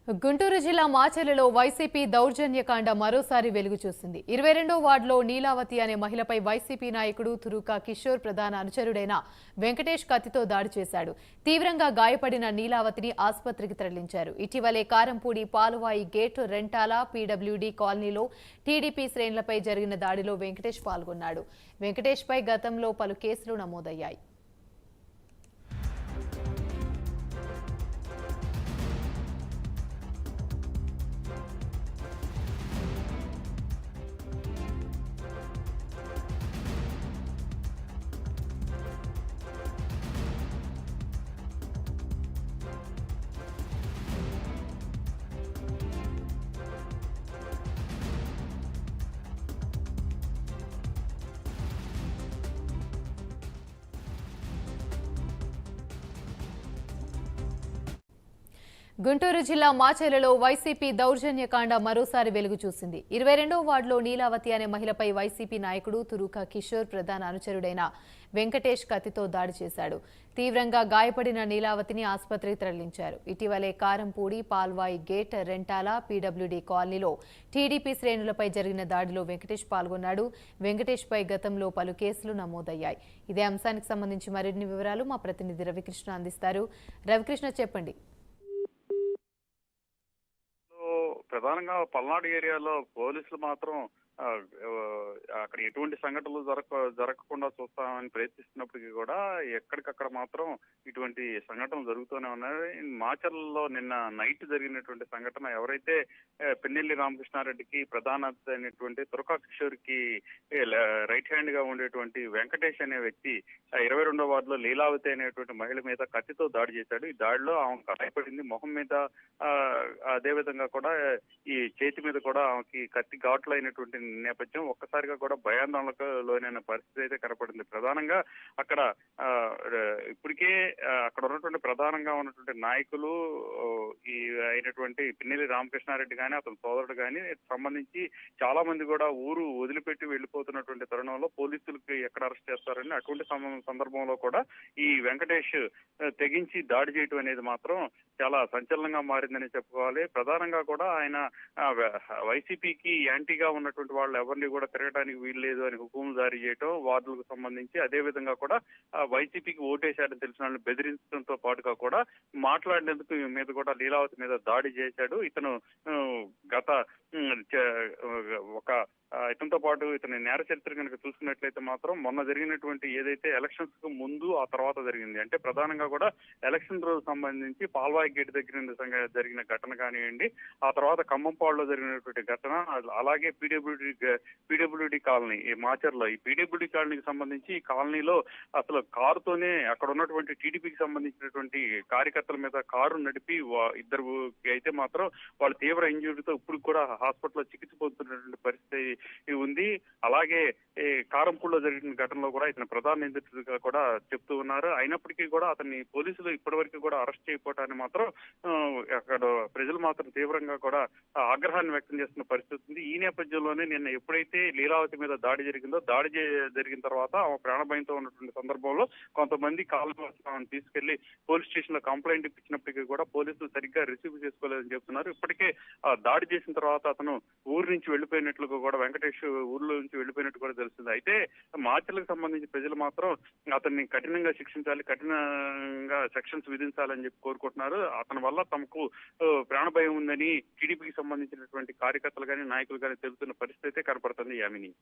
గుంటూరు జిల్లా మాచెలలో వైసీపీ దౌర్జన్యకాండ మరోసారి వెలుగు చూసింది. 22వ వార్డులో నీలావతి అనే మహిళపై వైసీపీ నాయకుడు తురుకా కిషోర్ ప్రధాన అనుచరుడైన వెంకటేష్ కత్తితో దాడి చేశాడు. తీవ్రంగా గాయపడిన నీలావతిని ఆసుపత్రికి తరలించారు. ఇటీవలే కారంపూడి పాలువాయి గేట్ రెంటాల పీడబ్ల్యూడీ కాలనీలో టీడీపీ శ్రేణులపై జరిగిన దాడిలో వెంకటేష్ పాల్గొన్నాడు. వెంకటేష్పై గతంలో పలు కేసులు నమోదయ్యాయి. గుంటూరు జిల్లా మాచెలలో వైసీపీ దౌర్జన్యకాండ మరోసారి వెలుగు చూసింది. 22వ వార్డులో నీలావతి అనే మహిళపై వైసీపీ నాయకుడు తురుకా కిషోర్ ప్రధాన అనుచరుడైన వెంకటేష్ కత్తితో దాడి చేశాడు. తీవ్రంగా గాయపడిన నీలావతిని ఆసుపత్రికి తరలించారు. ఇటీవలే కారంపూడి పాల్వాయి గేట్ రెంటాల పీడబ్ల్యూడీ కాలనీలో టీడీపీ శ్రేణులపై జరిగిన దాడిలో వెంకటేష్ పాల్గొన్నాడు. వెంకటేష్పై గతంలో పలు కేసులు నమోదయ్యాయి. ఇదే అంశానికి సంబంధించి మరిన్ని వివరాలు మా ప్రతినిధి రవికృష్ణ అందిస్తారు. రవికృష్ణ, చెప్పండి. ప్రధానంగా పల్నాడు ఏరియాలో పోలీసులు మాత్రం అక్కడ ఎటువంటి సంఘటనలు జరగకుండా చూస్తామని ప్రయత్నిస్తున్నప్పటికీ కూడా ఎక్కడికక్కడ మాత్రం ఇటువంటి సంఘటనలు జరుగుతూనే ఉన్నాయి. మాచర్లలో నిన్న నైట్ జరిగినటువంటి సంఘటన ఎవరైతే పిన్నెల్లి రామకృష్ణారెడ్డికి ప్రధాన అయినటువంటి తురకా కిషోర్ కి రైట్ హ్యాండ్ గా ఉండేటువంటి వెంకటేష్ అనే వ్యక్తి 22వ వార్డులో లీలావతి అనేటువంటి మహిళ మీద కత్తితో దాడి చేశాడు. ఈ దాడిలో ఆమె గాయపడింది. మొహం మీద అదే విధంగా కూడా ఈ చేతి మీద కూడా ఆమెకి కత్తి ఘాట్లు అయినటువంటి నేపథ్యం ఒక్కసారిగా కూడా భయాందోళనకు లోనైన పరిస్థితి అయితే కనపడింది. ప్రధానంగా అక్కడ ఇప్పటికే అక్కడ ఉన్నటువంటి ప్రధానంగా ఉన్నటువంటి నాయకులు ఈ అయినటువంటి పిన్నెల్లి రామకృష్ణారెడ్డి కానీ అతని సోదరుడు కానీ సంబంధించి చాలా మంది కూడా ఊరు వదిలిపెట్టి వెళ్లిపోతున్నటువంటి తరుణంలో పోలీసులకు ఎక్కడ అరెస్ట్ చేస్తారని అటువంటి సందర్భంలో కూడా ఈ వెంకటేష్ తెగించి దాడి చేయటం అనేది మాత్రం చాలా సంచలనంగా మారిందని చెప్పుకోవాలి. ప్రధానంగా కూడా ఆయన వైసీపీకి యాంటీగా ఉన్నటువంటి వాళ్ళు ఎవరిని కూడా తిరగడానికి వీల్లేదు అని హుకుం జారీ చేయటం, వార్డులకు సంబంధించి అదే విధంగా కూడా వైసీపీకి ఓటేశాడని తెలిసిన వాళ్ళని బెదిరించడంతో పాటుగా కూడా మాట్లాడినందుకు మీద కూడా లీలావతి మీద దాడి చేశాడు. ఇతను గత ఇతనితో పాటు ఇతని నేర చరిత్ర కనుక చూసుకున్నట్లయితే మాత్రం మొన్న జరిగినటువంటి ఏదైతే ఎలక్షన్స్ కు ముందు ఆ తర్వాత జరిగింది అంటే ప్రధానంగా కూడా ఎలక్షన్ రోజు సంబంధించి పాల్వాయి గేట్ దగ్గర జరిగిన ఘటన కానివ్వండి, ఆ తర్వాత ఖమ్మంపాడులో జరిగినటువంటి ఘటన, అలాగే పీడబ్ల్యూడీ కాలనీ ఈ మాచర్లో ఈ పీడబ్ల్యూడీ కాలనీకి సంబంధించి ఈ కాలనీలో అసలు కారుతోనే అక్కడ ఉన్నటువంటి టీడీపీకి సంబంధించినటువంటి కార్యకర్తల మీద కారు నడిపి ఇద్దరు అయితే మాత్రం వాళ్ళు తీవ్ర ఇంజురీతో ఇప్పుడు కూడా హాస్పిటల్లో చికిత్స పొందుతున్నటువంటి పరిస్థితి ఉంది. అలాగే కారంపూడిలో జరిగిన ఘటనలో కూడా ఇతను ప్రధాన నిందితుడిగా కూడా చెప్తూ ఉన్నారు. అయినప్పటికీ కూడా అతన్ని పోలీసులు ఇప్పటి వరకు కూడా అరెస్ట్ చేయకపోవటాన్ని మాత్రం అక్కడ ప్రజలు మాత్రం తీవ్రంగా కూడా ఆగ్రహాన్ని వ్యక్తం చేస్తున్న పరిస్థితి ఉంది. ఈ నేపథ్యంలోనే నిన్న ఎప్పుడైతే లీలావతి మీద దాడి జరిగిందో జరిగిన తర్వాత ఆమె ప్రాణభయంతో ఉన్నటువంటి సందర్భంలో కొంతమంది కాల్ని తీసుకెళ్లి పోలీస్ స్టేషన్ లో కంప్లైంట్ ఇప్పించినప్పటికీ కూడా పోలీసులు సరిగ్గా రిసీవ్ చేసుకోలేదని చెప్తున్నారు. ఇప్పటికే దాడి చేసిన తర్వాత అతను ఊరు నుంచి వెళ్లిపోయినట్లుగా కూడా వెంకటేష్ ఊర్లో నుంచి వెళ్లిపోయినట్టు కూడా తెలుస్తుంది. అయితే మాచర్లకు సంబంధించి ప్రజలు మాత్రం అతన్ని కఠినంగా శిక్షించాలి, కఠినంగా సెక్షన్స్ విధించాలని చెప్పి కోరుకుంటున్నారు. అతని వల్ల తమకు ప్రాణభయం ఉందని టీడీపీకి సంబంధించినటువంటి కార్యకర్తలు కానీ నాయకులు కానీ తెలుపుతున్న పరిస్థితి అయితే కనపడుతుంది. యామిని.